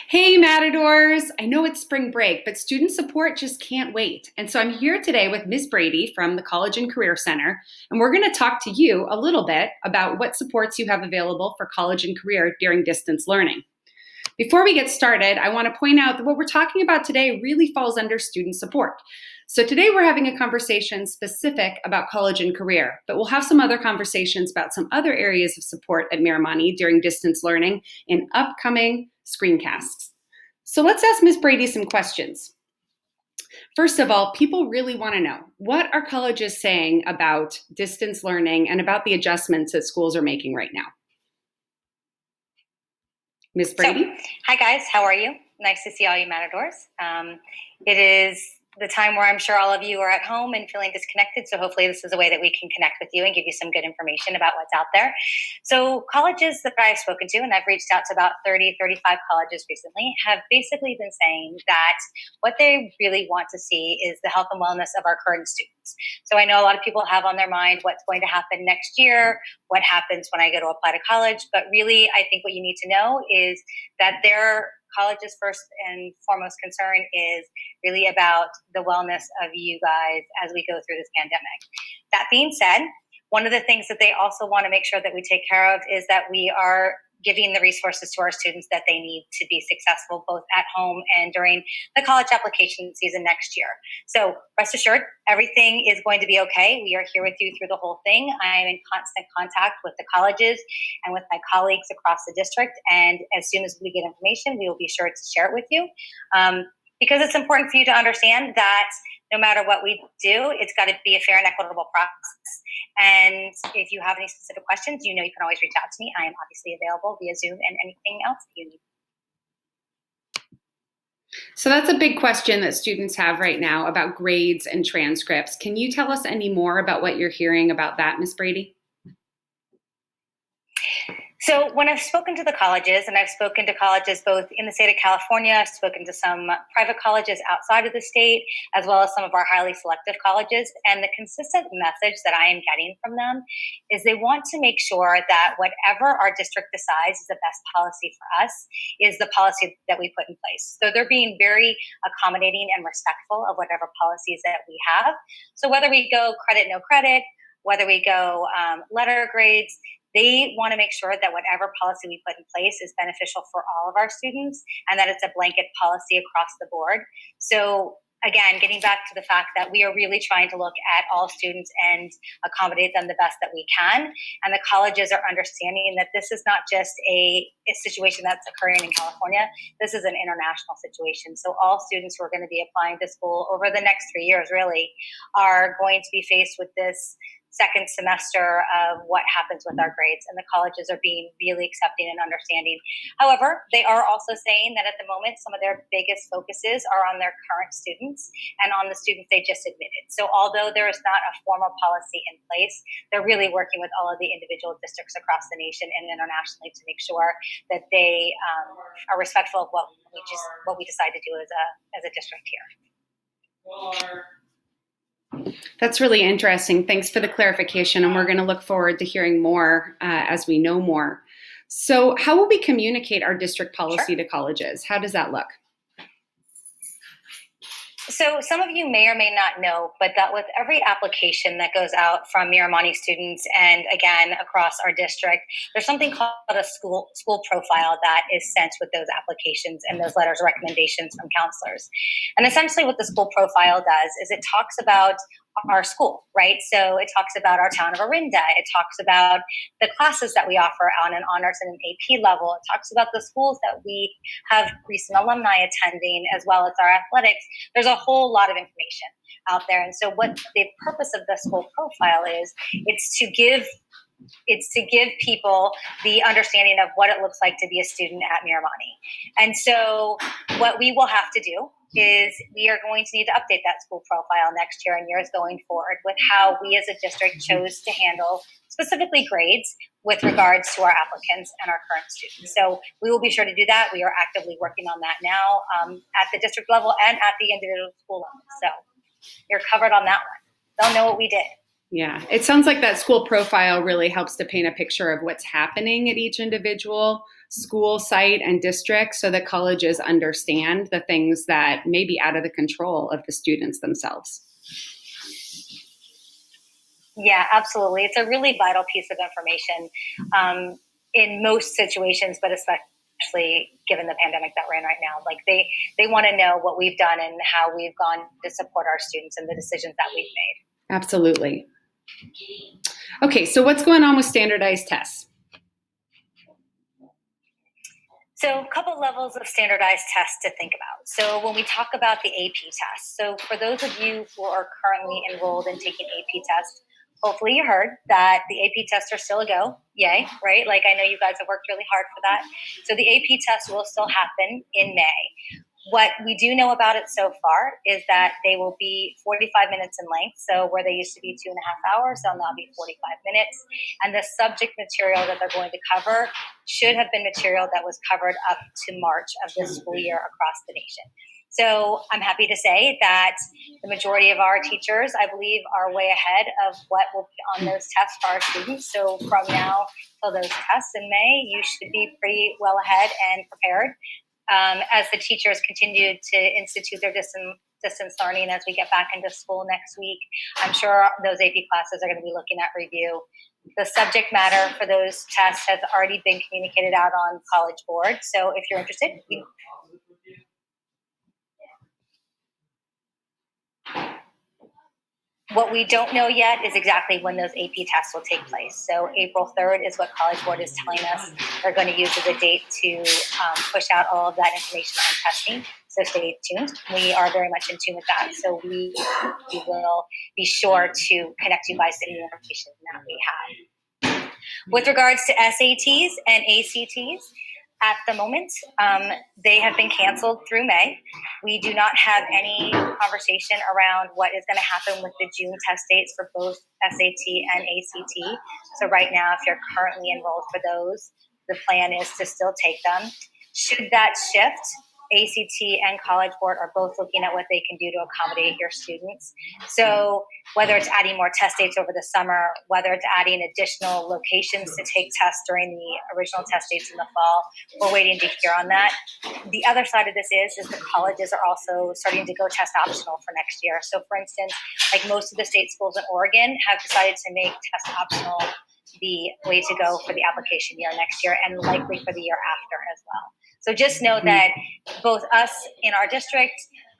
Hey, Matadors! I know it's spring break, but student support just can't wait. And so I'm here today with Ms. Brady from the College and Career Center, and we're going to talk to you a little bit about what supports you have available for college and career during distance learning. Before we get started, I want to point out that what we're talking about today really falls under student support. So today we're having a conversation specific about college and career, but we'll have some other conversations about some other areas of support at Miramani during distance learning in upcoming screencasts. So let's ask Ms. Brady some questions. First of all, people really want to know, what are colleges saying about distance learning and about the adjustments that schools are making right now? Ms. Brady? Hi guys, how are you? Nice to see all you Matadors. It is the time where I'm sure all of you are at home and feeling disconnected, so hopefully this is a way that we can connect with you and give you some good information about what's out there. So colleges that I've spoken to, and I've reached out to about 30, 35 colleges recently, have basically been saying that what they really want to see is the health and wellness of our current students. So I know a lot of people have on their mind what's going to happen next year, what happens when I go to apply to college, but really I think what you need to know is that their college's first and foremost concern is really about the wellness of you guys as we go through this pandemic. That being said, one of the things that they also want to make sure that we take care of is that we are giving the resources to our students that they need to be successful both at home and during the college application season next year. So rest assured, everything is going to be okay. We are here with you through the whole thing. I am in constant contact with the colleges and with my colleagues across the district. And as soon as we get information, we will be sure to share it with you. Because it's important for you to understand that no matter what we do, it's got to be a fair and equitable process. And if you have any specific questions, you can always reach out to me. I am obviously available via Zoom and anything else that you need. So that's a big question that students have right now about grades and transcripts. Can you tell us any more about what you're hearing about that, Ms. Brady? So when I've spoken to the colleges, and I've spoken to colleges both in the state of California, I've spoken to some private colleges outside of the state, as well as some of our highly selective colleges, and the consistent message that I am getting from them is they want to make sure that whatever our district decides is the best policy for us is the policy that we put in place. So they're being very accommodating and respectful of whatever policies that we have. So whether we go credit, no credit, whether we go letter grades, they want to make sure that whatever policy we put in place is beneficial for all of our students and that it's a blanket policy across the board. So again, getting back to the fact that we are really trying to look at all students and accommodate them the best that we can. And the colleges are understanding that this is not just a situation that's occurring in California. This is an international situation. So all students who are going to be applying to school over the next 3 years really are going to be faced with this second semester of what happens with our grades, and the colleges are being really accepting and understanding. However, they are also saying that at the moment, some of their biggest focuses are on their current students and on the students they just admitted. So although there is not a formal policy in place, they're really working with all of the individual districts across the nation and internationally to make sure that they are respectful of what we decide to do as a district here. That's really interesting. Thanks for the clarification, and we're going to look forward to hearing more as we know more. So how will we communicate our district policy to colleges? How does that look? So some of you may or may not know, but that with every application that goes out from Miramani students and again across our district, there's something called a school profile that is sent with those applications and those letters of recommendations from counselors. And essentially what the school profile does is it talks about our school, right? So it talks about our town of Orinda. It talks about the classes that we offer on an honors and an AP level. It talks about the schools that we have recent alumni attending, as well as our athletics. There's a whole lot of information out there. And so what the purpose of the school profile is, it's to give people the understanding of what it looks like to be a student at Miramani. And so what we will have to do is we are going to need to update that school profile next year and years going forward with how we as a district chose to handle specifically grades with regards to our applicants and our current students. So we will be sure to do that. We are actively working on that now at the district level and at the individual school level. So you're covered on that one. They'll know what we did. Yeah, it sounds like that school profile really helps to paint a picture of what's happening at each individual school site and district so that colleges understand the things that may be out of the control of the students themselves. Yeah, absolutely. It's a really vital piece of information in most situations, but especially given the pandemic that we're in right now. Like they want to know what we've done and how we've gone to support our students and the decisions that we've made. Absolutely. Okay, so what's going on with standardized tests? So a couple levels of standardized tests to think about. So when we talk about the AP test, so for those of you who are currently enrolled in taking AP tests, hopefully you heard that the AP tests are still a go. Yay, right? Like I know you guys have worked really hard for that. So the AP test will still happen in May. What we do know about it so far is that they will be 45 minutes in length. So where they used to be 2.5 hours, they'll now be 45 minutes. And the subject material that they're going to cover should have been material that was covered up to March of this school year across the nation. So I'm happy to say that the majority of our teachers, I believe, are way ahead of what will be on those tests for our students. So from now till those tests in May, you should be pretty well ahead and prepared. As the teachers continue to institute their distance learning as we get back into school next week, I'm sure those AP classes are going to be looking at review. The subject matter for those tests has already been communicated out on College Board. So if you're interested, what we don't know yet is exactly when those AP tests will take place. So April 3rd is what College Board is telling us they're going to use as a date to push out all of that information on testing. So stay tuned. We are very much in tune with that. So we will be sure to connect you guys to any information that we have. With regards to SATs and ACTs, at the moment, they have been canceled through May. We do not have any conversation around what is going to happen with the June test dates for both SAT and ACT. So right now, if you're currently enrolled for those, the plan is to still take them. Should that shift, ACT and College Board are both looking at what they can do to accommodate your students. So whether it's adding more test dates over the summer, whether it's adding additional locations to take tests during the original test dates in the fall, we're waiting to hear on that. The other side of this is the colleges are also starting to go test optional for next year. So for instance, like most of the state schools in Oregon have decided to make test optional the way to go for the application year next year and likely for the year after as well. So just know that both us in our district,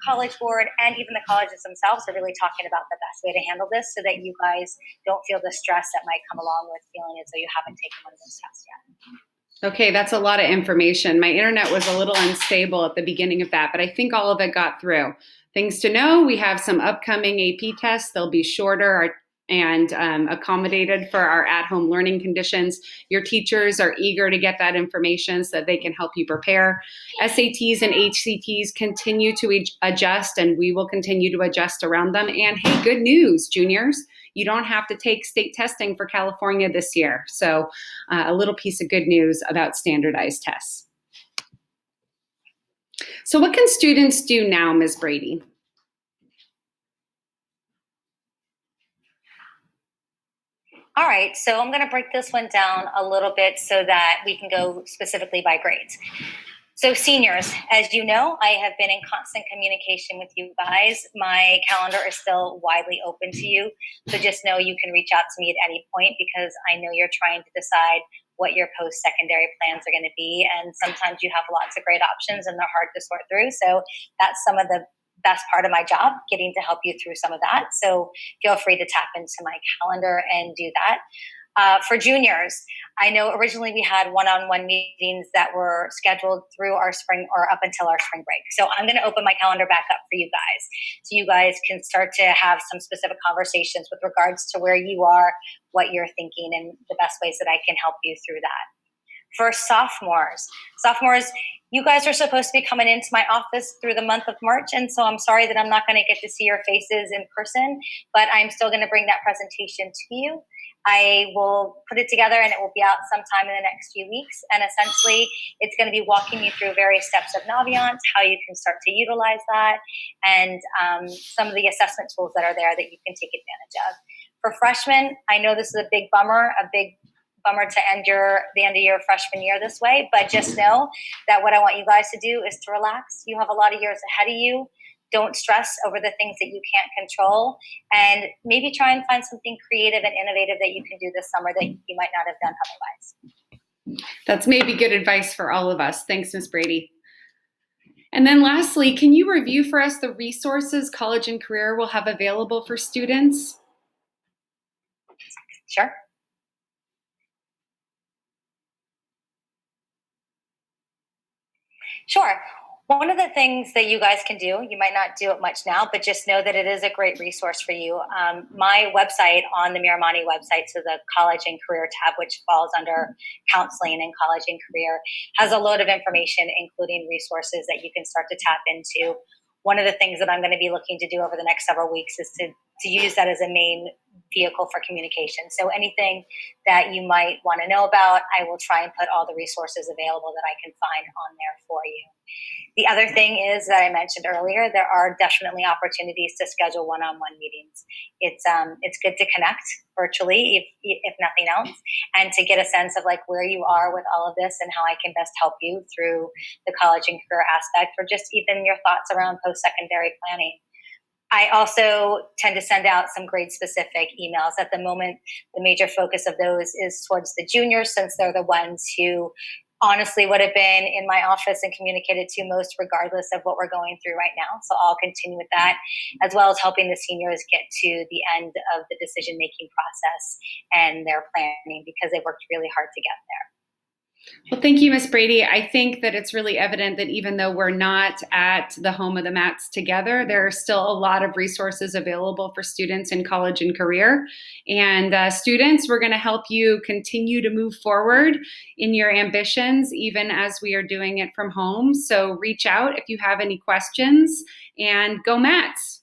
College Board, and even the colleges themselves are really talking about the best way to handle this so that you guys don't feel the stress that might come along with feeling as though you haven't taken one of those tests yet. Okay, that's a lot of information. My internet was a little unstable at the beginning of that, but I think all of it got through. Things to know, we have some upcoming AP tests. They'll be shorter and accommodated for our at-home learning conditions. Your teachers are eager to get that information so that they can help you prepare. SATs and HCTs continue to adjust, and we will continue to adjust around them. And hey, good news, juniors, you don't have to take state testing for California this year. So a little piece of good news about standardized tests. So what can students do now, Ms. Brady? All right, so I'm going to break this one down a little bit so that we can go specifically by grades. So seniors, as you know, I have been in constant communication with you guys. My calendar is still widely open to you. So just know you can reach out to me at any point because I know you're trying to decide what your post-secondary plans are going to be. And sometimes you have lots of great options and they're hard to sort through. So that's some of the best part of my job, getting to help you through some of that. So feel free to tap into my calendar and do that. For juniors, I know originally we had one-on-one meetings that were scheduled through our spring or up until our spring break. So I'm going to open my calendar back up for you guys. So you guys can start to have some specific conversations with regards to where you are, what you're thinking, and the best ways that I can help you through that. For sophomores, you guys are supposed to be coming into my office through the month of March. And so I'm sorry that I'm not going to get to see your faces in person, but I'm still going to bring that presentation to you. I will put it together and it will be out sometime in the next few weeks. And essentially, it's going to be walking you through various steps of Naviance, how you can start to utilize that, and some of the assessment tools that are there that you can take advantage of. For freshmen, I know this is a big bummer, a big bummer to end the end of your freshman year this way, but just know that what I want you guys to do is to relax. You have a lot of years ahead of you. Don't stress over the things that you can't control, and maybe try and find something creative and innovative that you can do this summer that you might not have done otherwise. That's maybe good advice for all of us. Thanks, Ms. Brady. And then lastly, can you review for us the resources College and Career will have available for students? Sure. Sure. One of the things that you guys can do, you might not do it much now, but just know that it is a great resource for you. My website on the Miramani website, so the College and Career tab, which falls under counseling and college and career, has a load of information, including resources that you can start to tap into. One of the things that I'm going to be looking to do over the next several weeks is to use that as a main vehicle for communication. So anything that you might want to know about, I will try and put all the resources available that I can find on there for you. The other thing is that I mentioned earlier, there are definitely opportunities to schedule one-on-one meetings. It's good to connect virtually, if nothing else, and to get a sense of like where you are with all of this and how I can best help you through the college and career aspect, or just even your thoughts around post-secondary planning. I also tend to send out some grade-specific emails. At the moment, the major focus of those is towards the juniors, since they're the ones who honestly would have been in my office and communicated to most regardless of what we're going through right now. So I'll continue with that, as well as helping the seniors get to the end of the decision-making process and their planning, because they worked really hard to get there. Well, thank you, Ms. Brady. I think that it's really evident that even though we're not at the home of the Mats together, there are still a lot of resources available for students in college and career. And students, we're going to help you continue to move forward in your ambitions, even as we are doing it from home. So reach out if you have any questions, and go Mats!